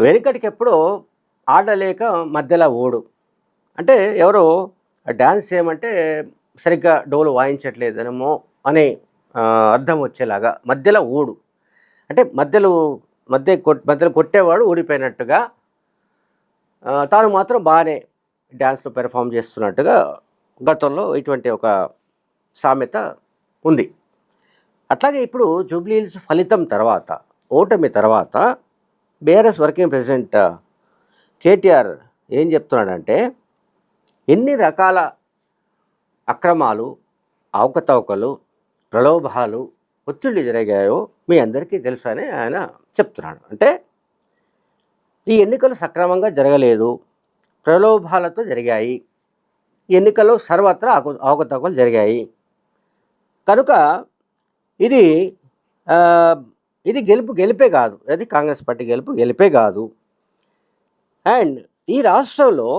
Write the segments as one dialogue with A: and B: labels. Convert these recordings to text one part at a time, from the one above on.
A: వెనుకటికెప్పుడో ఆడలేక మధ్యలో ఓడు. అంటే ఎవరో డాన్స్ చేయమంటే సరిగ్గా డోలు వాయించట్లేదనేమో అనే అర్థం వచ్చేలాగా మధ్యలో ఓడు. అంటే మధ్యలో కొట్టేవాడు ఓడిపోయినట్టుగా తాను మాత్రం బాగానే డాన్స్‌లో పెర్ఫార్మ్ చేస్తున్నట్టుగా గతంలో ఇటువంటి ఒక సామెత ఉంది. అట్లాగే ఇప్పుడు జూబ్లీ హిల్స్ ఫలితం తర్వాత, ఓటమి తర్వాత బీఆర్ఎస్ వర్కింగ్ ప్రెసిడెంట్ కేటీఆర్ ఏం చెప్తున్నాడంటే, ఎన్ని రకాల అక్రమాలు, అవకతవకలు, ప్రలోభాలు, ఒత్తిళ్లు జరిగాయో మీ అందరికీ తెలుసు అని ఆయన చెప్తున్నాడు. అంటే ఈ ఎన్నికలు సక్రమంగా జరగలేదు, ప్రలోభాలతో జరిగాయి, ఎన్నికల్లో సర్వత్రా అవకతవకలు జరిగాయి. కనుక ఇది ఇది గెలిపే కాదు, అది కాంగ్రెస్ పార్టీ గెలిపే కాదు. అండ్ ఈ రాష్ట్రంలో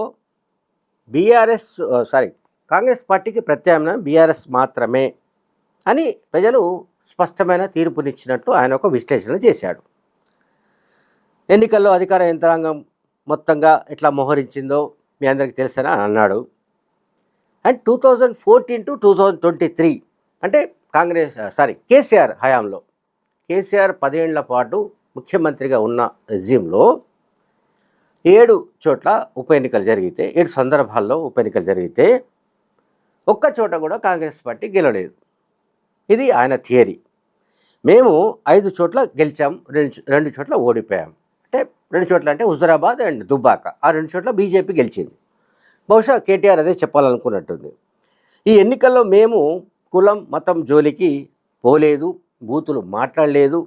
A: కాంగ్రెస్ పార్టీకి ప్రత్యామ్నాయం బీఆర్ఎస్ మాత్రమే అని ప్రజలు స్పష్టమైన తీర్పునిచ్చినట్టు ఆయన ఒక విశ్లేషణ చేశాడు. ఎన్నికల్లో అధికార యంత్రాంగం మొత్తంగా ఎట్లా మోహరించిందో మీ అందరికీ తెలుసని అన్నాడు. అండ్ 2014 to 2023 అంటే కేసీఆర్ హయాంలో, కేసీఆర్ 10 ఏళ్ల పాటు ముఖ్యమంత్రిగా ఉన్న రెజ్యూమ్లో 7 చోట్ల ఉప ఎన్నికలు జరిగితే, 7 సందర్భాల్లో ఉప ఎన్నికలు జరిగితే ఒక్క చోట కూడా కాంగ్రెస్ పార్టీ గెలవలేదు. ఇది ఆయన థియరీ. మేము 5 చోట్ల గెలిచాం, 2 చోట్ల ఓడిపోయాం. అంటే 2 చోట్ల అంటే హుజురాబాద్ అండ్ దుబ్బాక, ఆ 2 చోట్ల బీజేపీ గెలిచింది. బహుశా కేటీఆర్ అదే చెప్పాలనుకున్నట్టుంది. ఈ ఎన్నికల్లో మేము కులం మతం జోలికి పోలేదు, బూతులు మాట్లాడలేదు,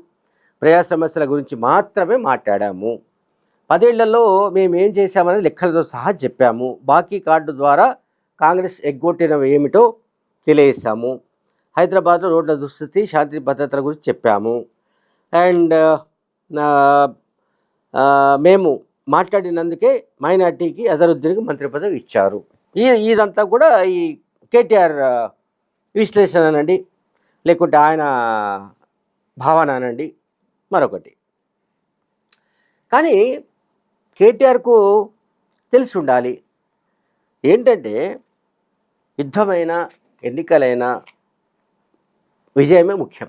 A: ప్రజా సమస్యల గురించి మాత్రమే మాట్లాడాము. 10 ఏళ్లలో మేము ఏం చేశామనేది లెక్కలతో సహా చెప్పాము. బాకీ కార్డు ద్వారా కాంగ్రెస్ ఎగ్గొట్టినవి ఏమిటో తెలియజేశాము. హైదరాబాద్లో రోడ్ల దుస్థితి, శాంతి భద్రతల గురించి చెప్పాము. అండ్ మేము మాట్లాడినందుకే మైనార్టీకి అజరుద్దీన్కి మంత్రి పదవి ఇచ్చారు. ఇదంతా కూడా ఈ కేటీఆర్ విశ్లేషణ అనండి, లేకుంటే ఆయన భావన అనండి, మరొకటి. కానీ కేటీఆర్కు తెలిసి ఉండాలి ఏంటంటే, యుద్ధమైన ఎన్నికలైన విజయమే ముఖ్యం.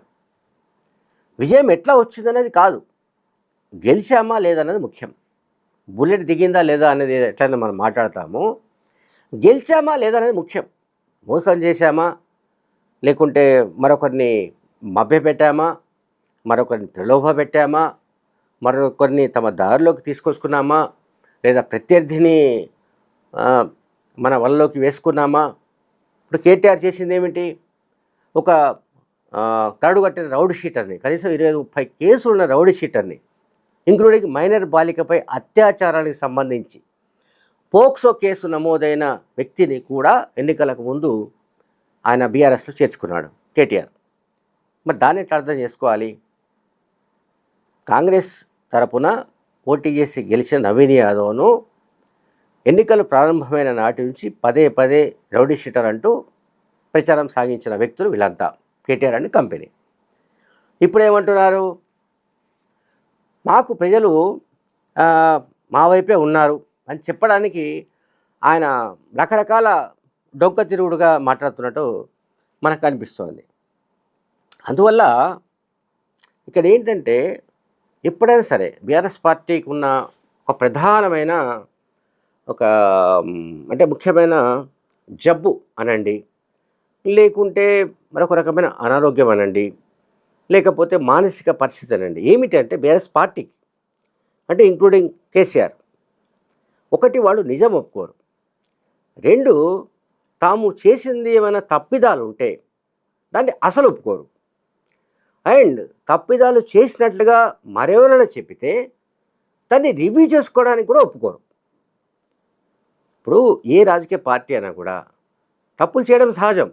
A: విజయం ఎట్లా వచ్చిందనేది కాదు, గెలిచామా లేదన్నది ముఖ్యం. బుల్లెట్ దిగిందా లేదా అనేది ఎట్లయినా మనం మాట్లాడతాము, గెలిచామా లేదా అనేది ముఖ్యం. మోసం చేశామా, లేకుంటే మరొకరిని మభ్యపెట్టామా, మరొకరిని ప్రలోభ పెట్టామా, మరొకరిని తమ దారిలోకి తీసుకొచ్చుకున్నామా, లేదా ప్రత్యర్థిని మన వలలోకి వేసుకున్నామా? ఇప్పుడు కేటీఆర్ చేసింది ఏమిటి? ఒక కరడుగట్టిన రౌడీ షీటర్ని, కనీసం 20-30 కేసులున్న రౌడీ షీటర్ని, ఇంక్లూడింగ్ మైనర్ బాలికపై అత్యాచారానికి సంబంధించి పోక్సో కేసు నమోదైన వ్యక్తిని కూడా ఎన్నికలకు ముందు ఆయన బీఆర్ఎస్లో చేర్చుకున్నాడు కేటీఆర్. మరి దాన్ని ఎట్లా అర్థం చేసుకోవాలి? కాంగ్రెస్ తరపున పోటీ చేసి గెలిచిన నవీన్ యాదవ్ను ఎన్నికలు ప్రారంభమైన నాటి నుంచి పదే రౌడీ షీటర్ అంటూ ప్రచారం సాగించిన వ్యక్తులు వీళ్ళంతా, కేటీఆర్ అండ్ కంపెనీ. ఇప్పుడు ఏమంటున్నారు? మాకు ప్రజలు మా వైపే ఉన్నారు అని చెప్పడానికి ఆయన రకరకాల డొంక తిరుగుడుగా మాట్లాడుతున్నట్టు మనకు అనిపిస్తోంది. అందువల్ల ఇక్కడ ఏంటంటే, ఎప్పుడైనా సరే బీఆర్ఎస్ పార్టీకి ఉన్న ఒక ప్రధానమైన అంటే ముఖ్యమైన జబ్బు అనండి, లేకుంటే మరొక రకమైన అనారోగ్యం అనండి, లేకపోతే మానసిక పరిస్థితి అనండి, ఏమిటంటే బీఆర్ఎస్ పార్టీకి అంటే ఇంక్లూడింగ్ కేసీఆర్, ఒకటి వాళ్ళు నిజం ఒప్పుకోరు, 2 తాము చేసింది ఏమైనా తప్పిదాలు ఉంటే దాన్ని అసలు ఒప్పుకోరు, అండ్ తప్పిదాలు చేసినట్లుగా మరెవరైనా చెప్పితే దాన్ని రివ్యూ చేసుకోవడానికి కూడా ఒప్పుకోరు. ఇప్పుడు ఏ రాజకీయ పార్టీ అయినా కూడా తప్పులు చేయడం సహజం.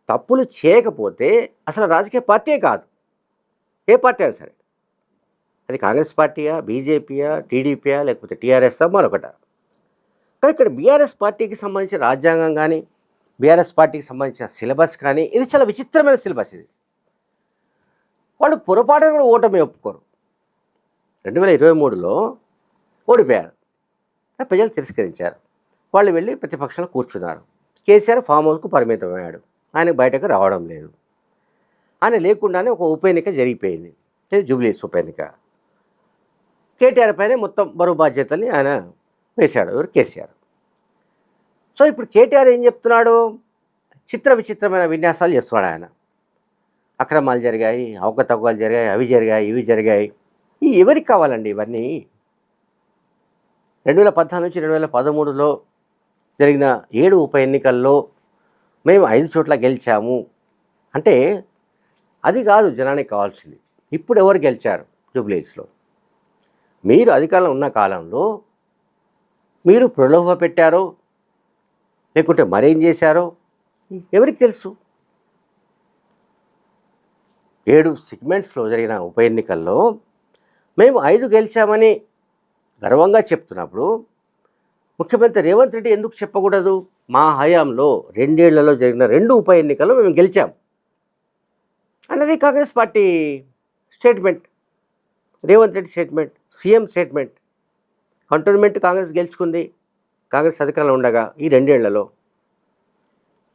A: తప్పులు చేయకపోతే అసలు రాజకీయ పార్టీయే కాదు, ఏ పార్టీ అయినా సరే. అది కాంగ్రెస్ పార్టీయా, బీజేపీయా, టీడీపీయా, లేకపోతే టీఆర్ఎస్ఆ, మరొకట. కానీ ఇక్కడ బీఆర్ఎస్ పార్టీకి సంబంధించిన రాజ్యాంగం కానీ, బీఆర్ఎస్ పార్టీకి సంబంధించిన సిలబస్ కానీ, ఇది చాలా విచిత్రమైన సిలబస్. ఇది వాళ్ళు పొరపాటున కూడా ఓటమి ఒప్పుకోరు. 2023లో ఓడిపోయారు. ప్రజలు తిరస్కరించారు. వాళ్ళు వెళ్ళి ప్రతిపక్షంలో కూర్చున్నారు. కేసీఆర్ ఫామ్ హౌస్కు పరిమితమయ్యాడు. ఆయన బయటకు రావడం లేదు. ఆయన లేకుండానే ఒక ఉప ఎన్నిక జరిగిపోయింది. జూబ్లీహిల్స్ ఉప ఎన్నిక. కేటీఆర్ పైనే మొత్తం బరువు బాధ్యతని ఆయన వేశాడు. ఎవరు? కేసీఆర్. సో ఇప్పుడు కేటీఆర్ ఏం చెప్తున్నాడు? చిత్ర విచిత్రమైన విన్యాసాలు చేస్తున్నాడు ఆయన. అక్రమాలు జరిగాయి, అవకతవకలు జరిగాయి, అవి జరిగాయి, ఇవి జరిగాయి. ఎవరికి కావాలండి ఇవన్నీ? 2014 నుంచి 2013లో జరిగిన 7 ఉప ఎన్నికల్లో మేము 5 చోట్ల గెలిచాము అంటే అది కాదు జనానికి కావాల్సింది. ఇప్పుడు ఎవరు గెలిచారు జూబ్లీహిల్స్లో? మీరు అధికారంలో ఉన్న కాలంలో మీరు ప్రలోభ పెట్టారో లేకుంటే మరేం చేశారో ఎవరికి తెలుసు? 7 సెగ్మెంట్స్లో జరిగిన ఉప ఎన్నికల్లో మేము 5 గెలిచామని గర్వంగా చెప్తున్నప్పుడు ముఖ్యమంత్రి రేవంత్ రెడ్డి ఎందుకు చెప్పకూడదు? మా హయాంలో 2 ఏళ్లలో జరిగిన 2 ఉప ఎన్నికల్లో మేము గెలిచాం అన్నది Congress party statement. Revanth Reddy statement, CM statement. Cantonment Congress గెలుచుకుంది కాంగ్రెస్ అధికారంలో ఉండగా ఈ 2 ఏళ్లలో.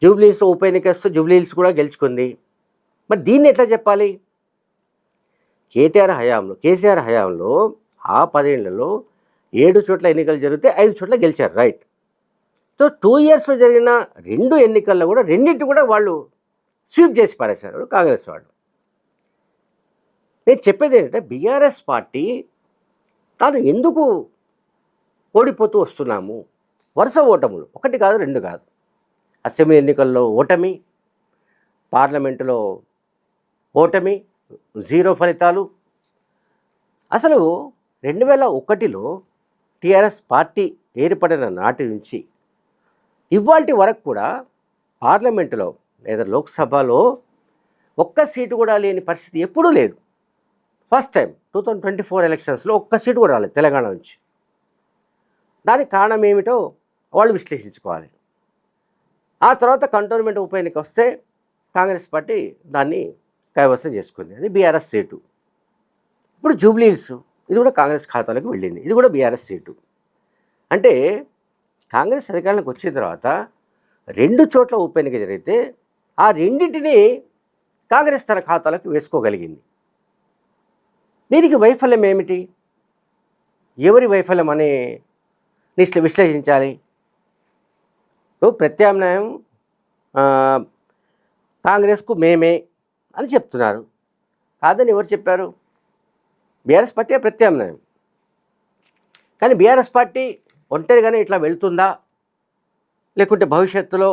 A: జూబ్లీహిల్స్ ఉప ఎన్నిక వస్తే జూబ్లీహిల్స్ కూడా గెలుచుకుంది. మరి దీన్ని ఎట్లా చెప్పాలి? కేసీఆర్ హయాంలో ఆ 10 ఏళ్లలో 7 చోట్ల ఎన్నికలు జరిగితే 5 చోట్ల గెలిచారు, రైట్. సో 2 ఇయర్స్లో జరిగిన 2 ఎన్నికల్లో కూడా రెండింటి కూడా వాళ్ళు స్వీప్ చేసి పారేశారు కాంగ్రెస్ వాళ్ళు. నేను చెప్పేది ఏంటంటే బీఆర్ఎస్ పార్టీ తాను ఎందుకు ఓడిపోతూ వస్తున్నాము? వరుస ఓటములు, 1 కాదు 2 కాదు. అసెంబ్లీ ఎన్నికల్లో ఓటమి, పార్లమెంటులో ఓటమి, 0 ఫలితాలు. అసలు 2001లో టీఆర్ఎస్ పార్టీ ఏర్పడిన నాటి నుంచి ఇవాల్టి వరకు కూడా పార్లమెంటులో లేదా లోక్సభలో ఒక్క సీటు కూడా లేని పరిస్థితి ఎప్పుడూ లేదు. ఫస్ట్ టైం 2024 ఎలక్షన్స్లో ఒక్క సీటు కూడా రాలేదు తెలంగాణ నుంచి. దానికి కారణం ఏమిటో వాళ్ళు విశ్లేషించుకోవాలి. ఆ తర్వాత కంటోన్మెంట్ ఉప ఎన్నిక వస్తే కాంగ్రెస్ పార్టీ దాన్ని కైవసం చేసుకుంది. అది బీఆర్ఎస్ సీటు. ఇప్పుడు జూబ్లీహిల్స్ ఇది కూడా కాంగ్రెస్ ఖాతాలోకి వెళ్ళింది. ఇది కూడా బీఆర్ఎస్ సీటు. అంటే కాంగ్రెస్ అధికారంలోకి వచ్చిన తర్వాత 2 చోట్ల ఉప ఎన్నిక జరిగితే ఆ రెండింటినీ కాంగ్రెస్ తన ఖాతాలోకి వేసుకోగలిగింది. దీనికి వైఫల్యం ఏమిటి? ఎవరి వైఫల్యం అని విశ్లేషించాలి. ప్రత్యామ్నాయం కాంగ్రెస్కు మేమే అని చెప్తున్నారు. కాదని ఎవరు చెప్పారు? బీఆర్ఎస్ పార్టీ ప్రత్యామ్నాయం. కానీ బీఆర్ఎస్ పార్టీ ఒంటరిగానే ఇట్లా వెళ్తుందా, లేకుంటే భవిష్యత్తులో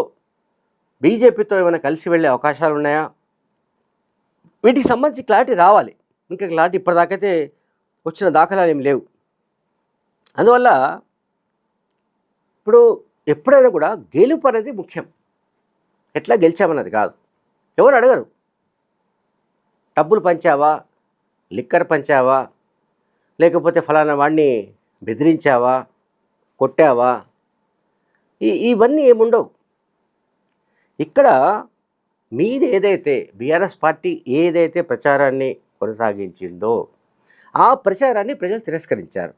A: బీజేపీతో ఏమైనా కలిసి వెళ్ళే అవకాశాలు ఉన్నాయా? వీటికి సంబంధించి క్లారిటీ రావాలి. ఇంకా క్లారిటీ ఇప్పటిదాకైతే వచ్చిన దాఖలాలు ఏమి లేవు. అందువల్ల ఇప్పుడు ఎప్పుడైనా కూడా గెలుపు అనేది ముఖ్యం, ఎట్లా గెలిచామన్నది కాదు. ఎవరు అడగరు డబ్బులు పంచావా, లిక్కర్ పంచావా, లేకపోతే ఫలానా వాడిని బెదిరించావా, కొట్టావా, ఇవన్నీ ఏముండవు. ఇక్కడ మీరు ఏదైతే బీఆర్ఎస్ పార్టీ ఏదైతే ప్రచారాన్ని కొనసాగించిందో ఆ ప్రచారాన్ని ప్రజలు తిరస్కరించారు.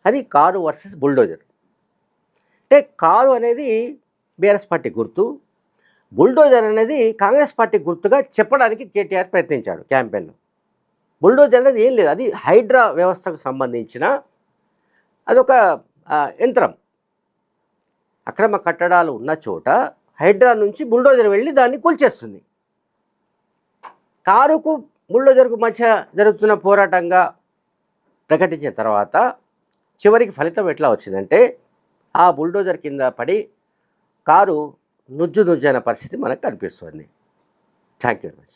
A: అది కారు వర్సెస్ బుల్డోజర్. అంటే కారు అనేది బీఆర్ఎస్ పార్టీ గుర్తు, బుల్డోజర్ అనేది కాంగ్రెస్ పార్టీ గుర్తుగా చెప్పడానికి కేటీఆర్ ప్రయత్నించాడు క్యాంపెయిన్లో. బుల్డోజర్ అనేది ఏం లేదు, అది హైడ్రా వ్యవస్థకు సంబంధించిన అదొక యంత్రం. అక్రమ కట్టడాలు ఉన్న చోట హైడ్రా నుంచి బుల్డోజర్ వెళ్ళి దాన్ని కూల్చేస్తుంది. కారుకు బుల్డోజర్కు మధ్య జరుగుతున్న పోరాటంగా ప్రకటించిన తర్వాత చివరికి ఫలితం ఎట్లా వచ్చిందంటే ఆ బుల్డోజర్ కింద పడి కారు నుజ్జు నుజ్జైన పరిస్థితి మనకు కనిపిస్తుంది. Thank you very much.